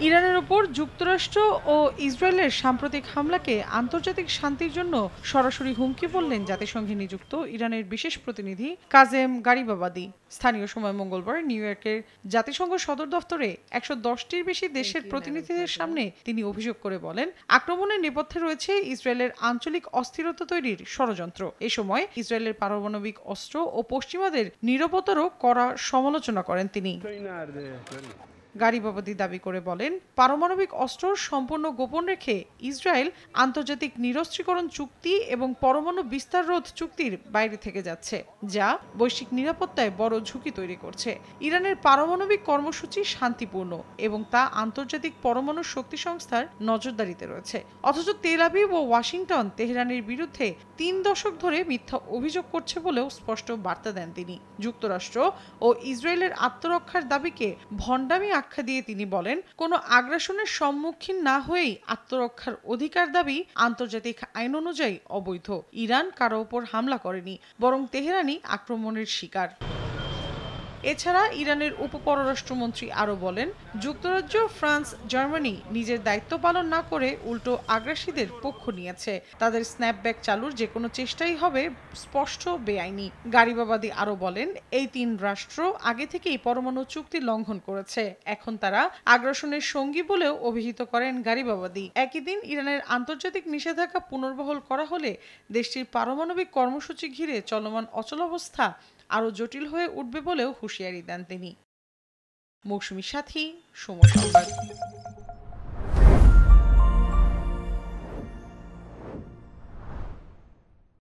ইরানের ওপর যুক্তরাষ্ট্র ও ইসরায়েলের সাম্প্রতিক হামলাকে আন্তর্জাতিক শান্তির জন্য সরাসরি হুমকি বললেন জাতিসংঘে নিযুক্ত ইরানের বিশেষ প্রতিনিধি কাজেম গারিবাবাদি। স্থানীয় সময় মঙ্গলবার নিউ ইয়র্কের জাতিসংঘ সদর দফতরে ১১০টির বেশি দেশের প্রতিনিধিদের সামনে তিনি অভিযোগ করে বলেন, আক্রমণের নেপথ্যে রয়েছে ইসরায়েলের আঞ্চলিক অস্থিরতা তৈরির ষড়যন্ত্র। এ সময় ইসরায়েলের পারমাণবিক অস্ত্র ও পশ্চিমাদের নীরবতারও কড়া সমালোচনা করেন তিনি। গারিবাবাদি দাবি করে বলেন, পারমাণবিক অস্ত্র সম্পূর্ণ গোপন রেখে ইসরায়েল আন্তর্জাতিক নিরস্ত্রীকরণ চুক্তি এবং পরমাণু বিস্তার রোধ চুক্তির বাইরে থেকে যাচ্ছে, যা বৈশ্বিক নিরাপত্তায় বড় ঝুঁকি তৈরি করছে। ইরানের পারমাণবিক কর্মসূচি শান্তিপূর্ণ এবং তা আন্তর্জাতিক পরমাণু শক্তি সংস্থার নজরদারিতে রয়েছে। অথচ তেল আবিব ও ওয়াশিংটন তেহরানের বিরুদ্ধে ৩ দশক ধরে মিথ্যা অভিযোগ করছে বলেও স্পষ্ট বার্তা দেন তিনি। যুক্তরাষ্ট্র ও ইসরায়েলের আত্মরক্ষার দাবিকে ভণ্ডামি আখ্যা দিয়ে তিনি বলেন, কোনো আগ্রাসনের সম্মুখীন না হয়েই আত্মরক্ষার অধিকার দাবি আন্তর্জাতিক আইন অনুযায়ী অবৈধ। ইরান কারো ওপর হামলা করেনি, বরং তেহরানই আক্রমণের শিকার। এছাড়া ইরানের উপপররাষ্ট্রমন্ত্রী আরও বলেন, যুক্তরাজ্য, ফ্রান্স, জার্মানি নিজের দায়িত্ব পালন না করে উল্টো আগ্রাসীদের পক্ষ নিয়েছে। তাদের স্ন্যাপব্যাক চালুর যেকোনো চেষ্টাই হবে স্পষ্ট বেআইনি। গারিবাবাদি আরও বলেন, এই ৩ রাষ্ট্র আগে থেকেই পরমাণু চুক্তি লঙ্ঘন করেছে, এখন তারা আগ্রাসনের সঙ্গী বলেও অভিহিত করেন গারিবাবাদি। একই দিন ইরানের আন্তর্জাতিক নিষেধাজ্ঞা পুনর্বহাল করা হলে দেশটির পারমাণবিক কর্মসূচি ঘিরে চলমান অচলাবস্থা আরও জটিল হয়ে উঠবে বলেও হুঁশিয়ারি দেন তিনি। মৌসুমী সাথী, সময় সংবাদ।